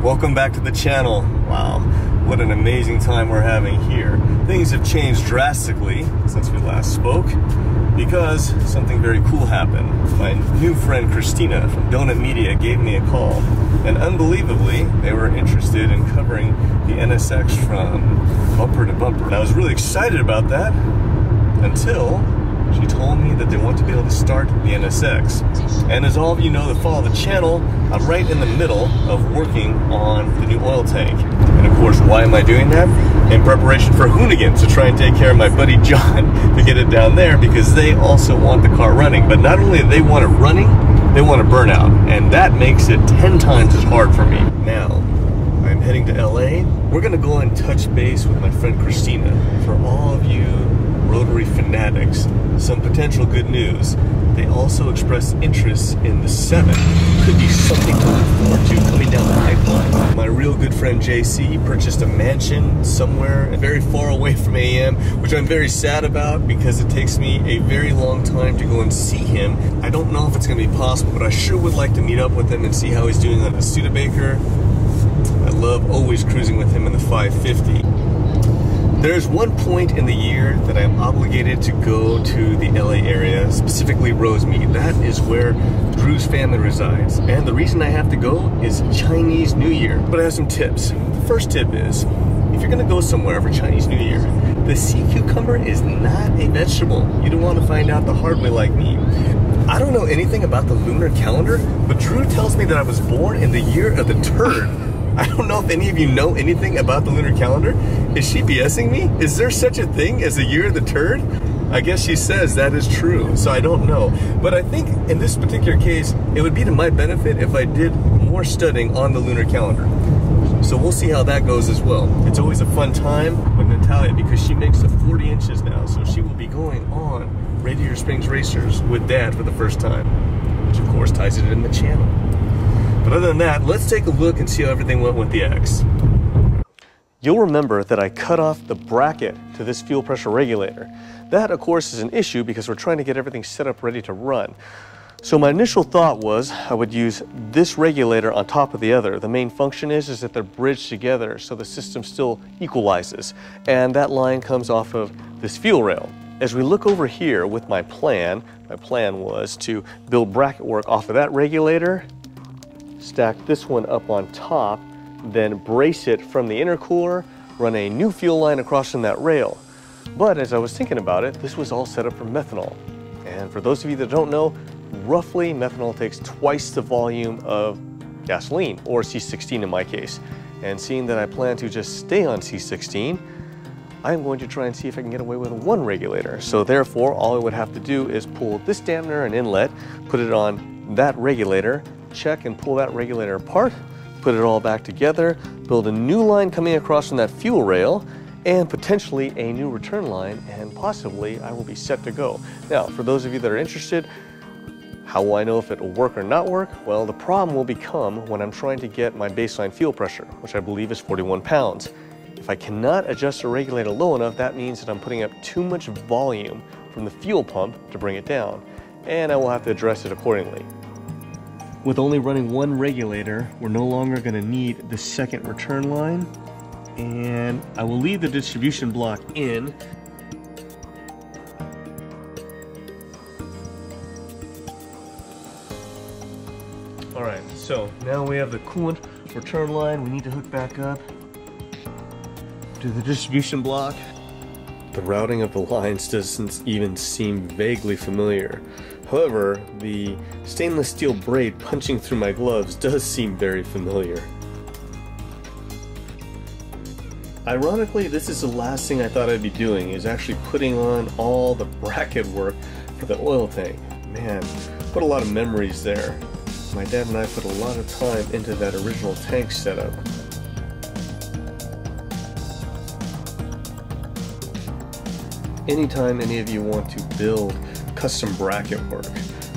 Welcome back to the channel. Wow, what an amazing time we're having here. Things have changed drastically since we last spoke because something very cool happened. My new friend Christina from Donut Media gave me a call, and unbelievably, they were interested in covering the NSX from bumper to bumper. And I was really excited about that until she told me that they want to be able to start the NSX. And as all of you know that follow the channel, I'm right in the middle of working on the new oil tank. And of course, why am I doing that? In preparation for Hoonigan, to try and take care of my buddy John to get it down there, because they also want the car running. But not only do they want it running, they want a burnout. And that makes it 10 times as hard for me. Now, I'm heading to LA. We're gonna go and touch base with my friend Christina. For all of you Rotary fanatics, some potential good news. They also expressed interest in the 7. Could be something to look forward to coming down the pipeline. My real good friend JC purchased a mansion somewhere very far away from AM, which I'm very sad about because it takes me a very long time to go and see him. I don't know if it's going to be possible, but I sure would like to meet up with him and see how he's doing on the Studebaker. I love always cruising with him in the 550. There's one point in the year that I'm obligated to go to the LA area, specifically Rosemead. That is where Drew's family resides. And the reason I have to go is Chinese New Year. But I have some tips. The first tip is, if you're gonna go somewhere for Chinese New Year, the sea cucumber is not a vegetable. You don't want to find out the hard way like me. I don't know anything about the lunar calendar, but Drew tells me that I was born in the year of the turd. I don't know if any of you know anything about the lunar calendar. Is she BSing me? Is there such a thing as the year of the turd? I guess she says that is true, so I don't know. But I think in this particular case, it would be to my benefit if I did more studying on the lunar calendar. So we'll see how that goes as well. It's always a fun time with Natalia because she makes the 40 inches now, so she will be going on Radiator Springs Racers with Dad for the first time, which of course ties it in the channel. But other than that, let's take a look and see how everything went with the X. You'll remember that I cut off the bracket to this fuel pressure regulator. That, of course, is an issue because we're trying to get everything set up ready to run. So my initial thought was I would use this regulator on top of the other. The main function is that they're bridged together so the system still equalizes. And that line comes off of this fuel rail. As we look over here with my plan was to build bracket work off of that regulator, stack this one up on top, then brace it from the intercooler, run a new fuel line across from that rail. But as I was thinking about it, this was all set up for methanol. And for those of you that don't know, roughly methanol takes twice the volume of gasoline, or C16 in my case. And seeing that I plan to just stay on C16, I'm going to try and see if I can get away with one regulator. So therefore, all I would have to do is pull this dampener and inlet, put it on that regulator, check and pull that regulator apart, put it all back together, build a new line coming across from that fuel rail, and potentially a new return line, and possibly I will be set to go. Now, for those of you that are interested, how will I know if it will work or not work? Well, the problem will become when I'm trying to get my baseline fuel pressure, which I believe is 41 pounds. If I cannot adjust the regulator low enough, that means that I'm putting up too much volume from the fuel pump to bring it down, and I will have to address it accordingly. With only running one regulator, we're no longer going to need the second return line, and I will leave the distribution block in. Alright, so now we have the coolant return line we need to hook back up to the distribution block. The routing of the lines doesn't even seem vaguely familiar. However, the stainless steel braid punching through my gloves does seem very familiar. Ironically, this is the last thing I thought I'd be doing, is actually putting on all the bracket work for the oil tank. Man, put a lot of memories there. My dad and I put a lot of time into that original tank setup. Anytime any of you want to build custom bracket work,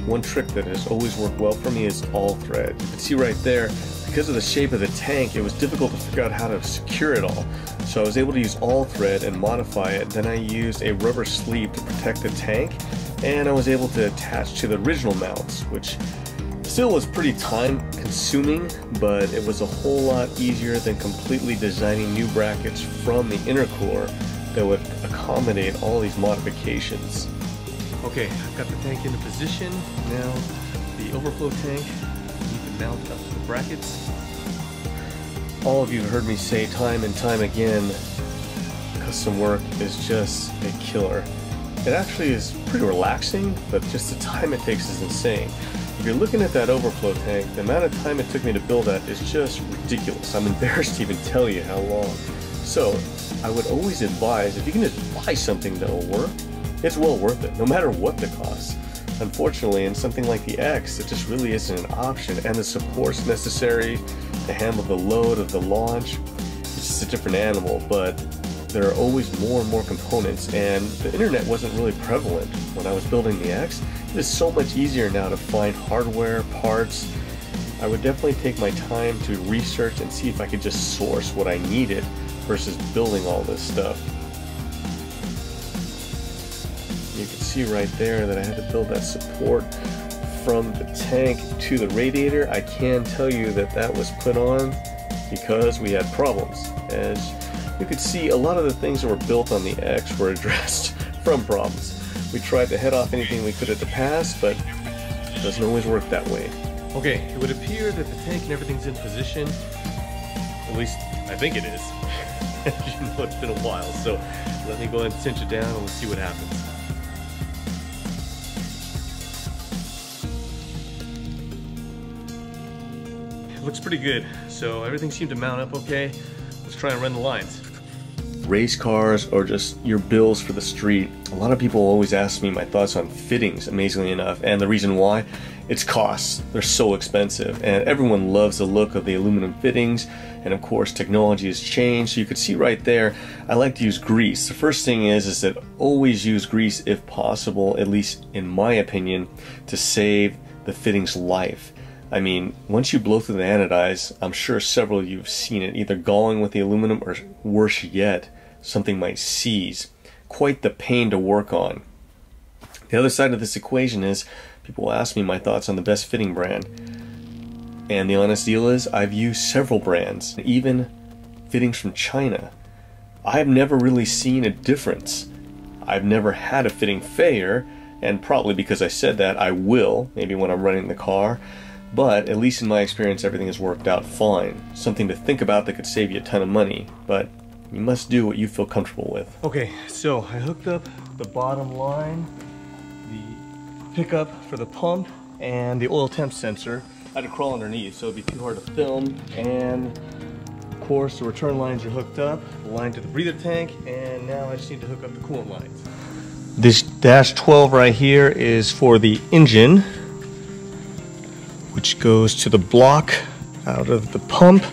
one trick that has always worked well for me is all thread. You can see right there, because of the shape of the tank, it was difficult to figure out how to secure it all. So I was able to use all thread and modify it. Then I used a rubber sleeve to protect the tank, and I was able to attach to the original mounts, which still was pretty time consuming, but it was a whole lot easier than completely designing new brackets from the inner core that would accommodate all these modifications. Okay, I've got the tank into position. Now the overflow tank, I need to mount up to the brackets. All of you have heard me say time and time again, custom work is just a killer. It actually is pretty relaxing, but just the time it takes is insane. If you're looking at that overflow tank, the amount of time it took me to build that is just ridiculous. I'm embarrassed to even tell you how long. So I would always advise, if you can just buy something that will work, it's well worth it, no matter what the cost. Unfortunately, in something like the X, it just really isn't an option, and the supports necessary to handle the load of the launch, it's just a different animal. But there are always more and more components, and the internet wasn't really prevalent when I was building the X. It is so much easier now to find hardware, parts. I would definitely take my time to research and see if I could just source what I needed versus building all this stuff. You can see right there that I had to build that support from the tank to the radiator. I can tell you that that was put on because we had problems. As you could see, a lot of the things that were built on the X were addressed from problems. We tried to head off anything we could at the pass, but it doesn't always work that way. Okay, it would appear that the tank and everything's in position. At least, I think it is. As you know, it's been a while, so let me go ahead and cinch it down and we'll see what happens. It looks pretty good, so everything seemed to mount up okay. Let's try and run the lines. Race cars or just your builds for the street. A lot of people always ask me my thoughts on fittings, amazingly enough, and the reason why, it's costs. They're so expensive, and everyone loves the look of the aluminum fittings, and of course technology has changed. So you can see right there, I like to use grease. The first thing is that always use grease if possible, at least in my opinion, to save the fitting's life. I mean, once you blow through the anodize, I'm sure several of you have seen it, either galling with the aluminum or worse yet, something might seize. Quite the pain to work on. The other side of this equation is, people ask me my thoughts on the best fitting brand. And the honest deal is, I've used several brands, even fittings from China. I've never really seen a difference. I've never had a fitting failure, and probably because I said that, I will, maybe when I'm running the car. But at least in my experience, everything has worked out fine. Something to think about that could save you a ton of money, but you must do what you feel comfortable with. Okay, so I hooked up the bottom line, the pickup for the pump, and the oil temp sensor. I had to crawl underneath, so it'd be too hard to film. And of course, the return lines are hooked up, the line to the breather tank, and now I just need to hook up the coolant lines. This dash 12 right here is for the engine, which goes to the block out of the pump,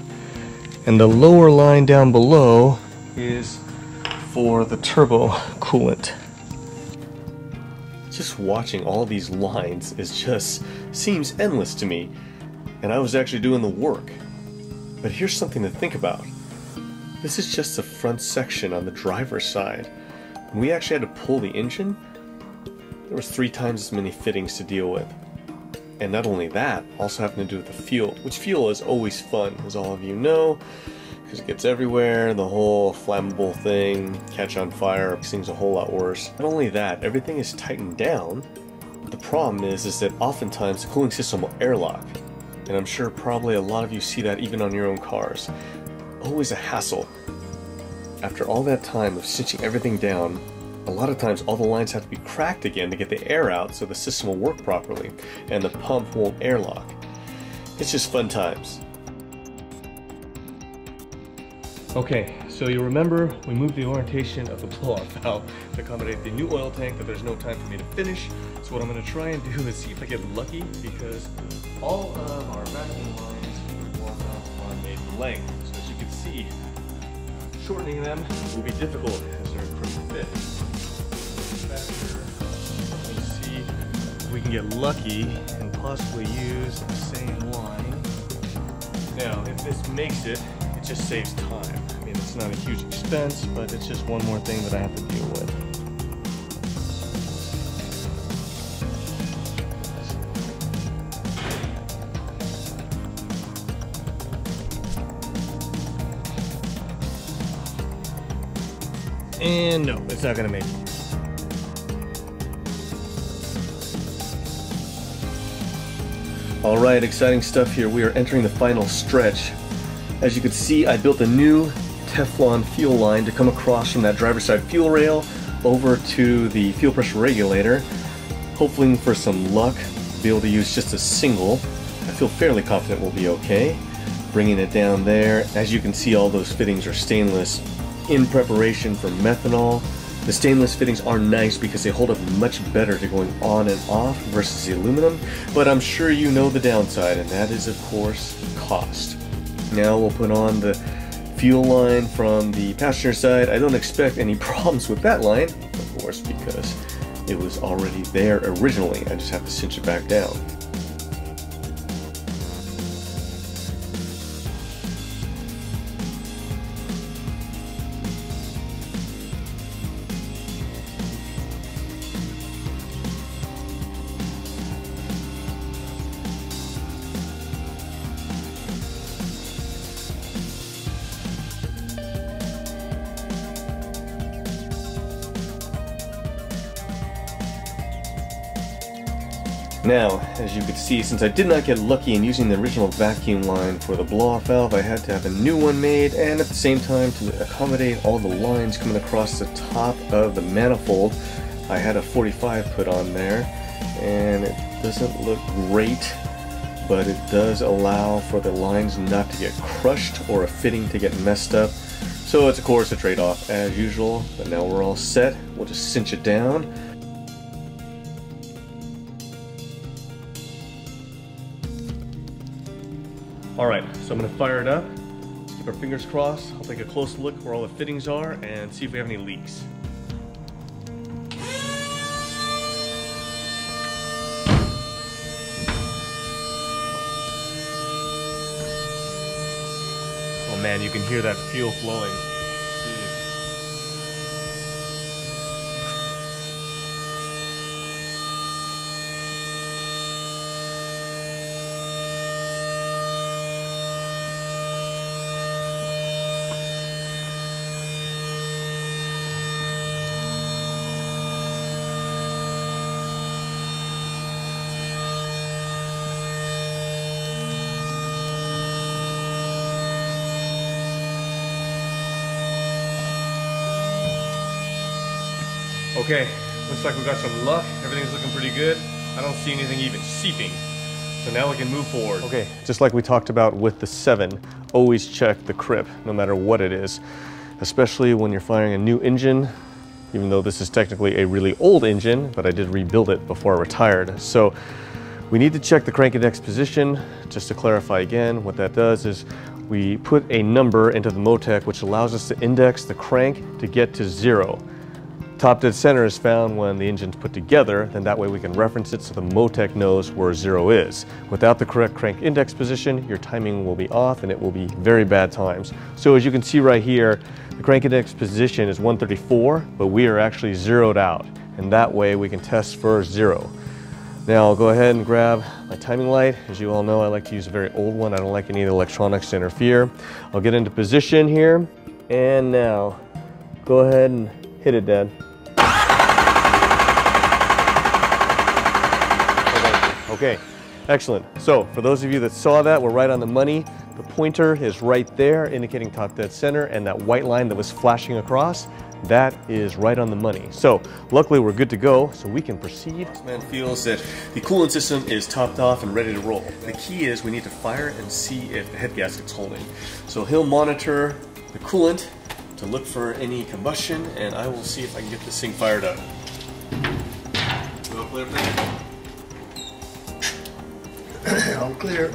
and the lower line down below is for the turbo coolant. Just watching all these lines seems endless to me, and I was actually doing the work. But here's something to think about. This is just the front section on the driver's side. When we actually had to pull the engine, there was 3 times as many fittings to deal with. And not only that, also having to do with the fuel, which fuel is always fun, as all of you know, because it gets everywhere, the whole flammable thing, catch on fire, makes things a whole lot worse. Not only that, everything is tightened down, but the problem is that oftentimes the cooling system will airlock. And I'm sure probably a lot of you see that even on your own cars. Always a hassle. After all that time of cinching everything down, a lot of times all the lines have to be cracked again to get the air out so the system will work properly and the pump won't airlock. It's just fun times. Okay, so you remember we moved the orientation of the blow-off valve to accommodate the new oil tank, but there's no time for me to finish. So what I'm going to try and do is see if I get lucky, because all of our vacuum lines are made for length. So as you can see, shortening them will be difficult as they're a crooked fit. Let's see if we can get lucky and possibly use the same line. Now, if this makes it, it just saves time. I mean, it's not a huge expense, but it's just one more thing that I have to deal with. And no, it's not gonna make it. All right, exciting stuff here. We are entering the final stretch. As you can see, I built a new Teflon fuel line to come across from that driver's side fuel rail over to the fuel pressure regulator. Hopefully for some luck, be able to use just a single. I feel fairly confident we'll be okay. Bringing it down there. As you can see, all those fittings are stainless in preparation for methanol. The stainless fittings are nice because they hold up much better to going on and off versus the aluminum, but I'm sure you know the downside, and that is, of course, cost. Now we'll put on the fuel line from the passenger side. I don't expect any problems with that line, of course, because it was already there originally. I just have to cinch it back down. Now, as you can see, since I did not get lucky in using the original vacuum line for the blow-off valve, I had to have a new one made, and at the same time, to accommodate all the lines coming across the top of the manifold, I had a 45 put on there, and it doesn't look great, but it does allow for the lines not to get crushed or a fitting to get messed up. So it's of course a trade-off as usual, but now we're all set. We'll just cinch it down. Alright, so I'm going to fire it up, keep our fingers crossed. I'll take a close look where all the fittings are and see if we have any leaks. Oh man, you can hear that fuel flowing. Okay, looks like we got some luck. Everything's looking pretty good. I don't see anything even seeping. So now we can move forward. Okay, just like we talked about with the 7, always check the crib, no matter what it is. Especially when you're firing a new engine, even though this is technically a really old engine, but I did rebuild it before I retired. So we need to check the crank index position. Just to clarify again, what that does is we put a number into the Motec, which allows us to index the crank to get to 0. Top dead center is found when the engine's put together, then that way we can reference it so the Motec knows where 0 is. Without the correct crank index position, your timing will be off and it will be very bad times. So as you can see right here, the crank index position is 134, but we are actually zeroed out, and that way we can test for 0. Now I'll go ahead and grab my timing light. As you all know, I like to use a very old one. I don't like any of the electronics to interfere. I'll get into position here, and now go ahead and hit it, Dad. Okay, excellent. So for those of you that saw that, we're right on the money. The pointer is right there indicating top dead center, and that white line that was flashing across, that is right on the money. So luckily we're good to go, so we can proceed. This man feels that the coolant system is topped off and ready to roll. The key is we need to fire and see if the head gasket's holding. So he'll monitor the coolant to look for any combustion, and I will see if I can get this thing fired up. All clear, please? All clear.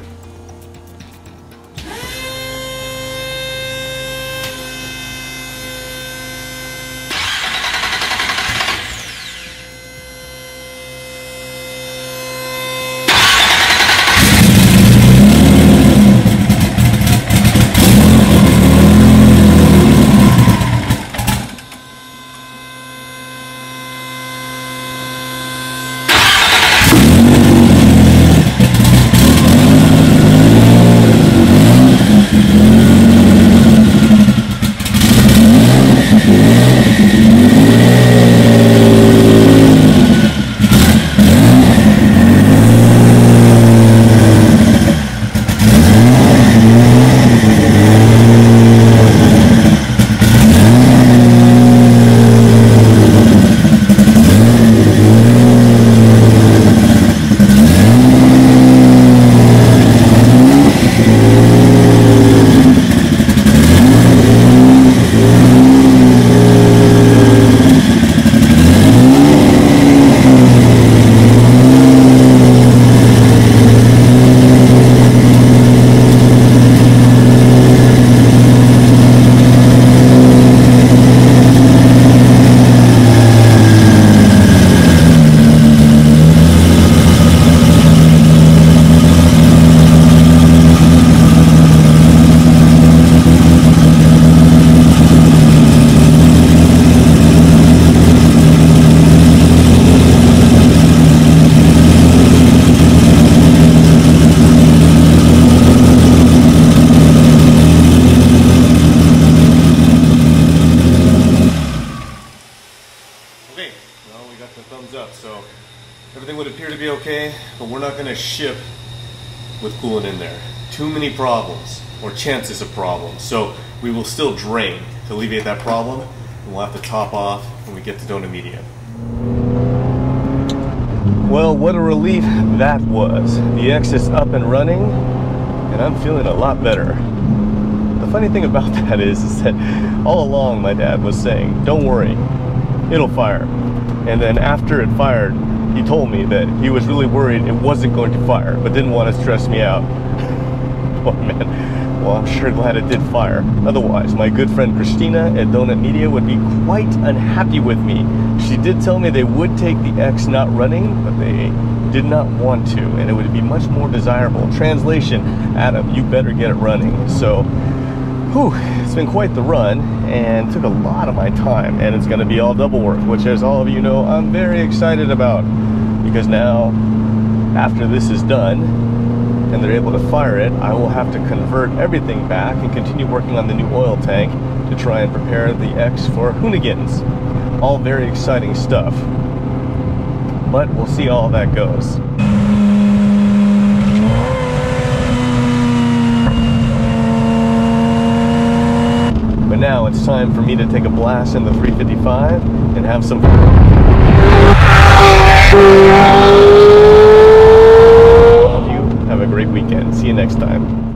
but we're not going to ship with coolant in there. Too many problems, or chances of problems. So we will still drain to alleviate that problem, and we'll have to top off when we get to Dona Media. Well, what a relief that was. The X is up and running, and I'm feeling a lot better. The funny thing about that is that all along my dad was saying, don't worry, it'll fire. And then after it fired, he told me that he was really worried it wasn't going to fire, but didn't want to stress me out. Oh man, well I'm sure glad it did fire. Otherwise, my good friend Christina at Donut Media would be quite unhappy with me. She did tell me they would take the X not running, but they did not want to, and it would be much more desirable. Translation, Adam, you better get it running. So, whew, it's been quite the run, and took a lot of my time, and it's going to be all double work, which, as all of you know, I'm very excited about, because now, after this is done, and they're able to fire it, I will have to convert everything back and continue working on the new oil tank to try and prepare the X for Hoonigans. All very exciting stuff, but we'll see how all that goes. But now it's time for me to take a blast in the 355 and have some fun. Have a great weekend. See you next time.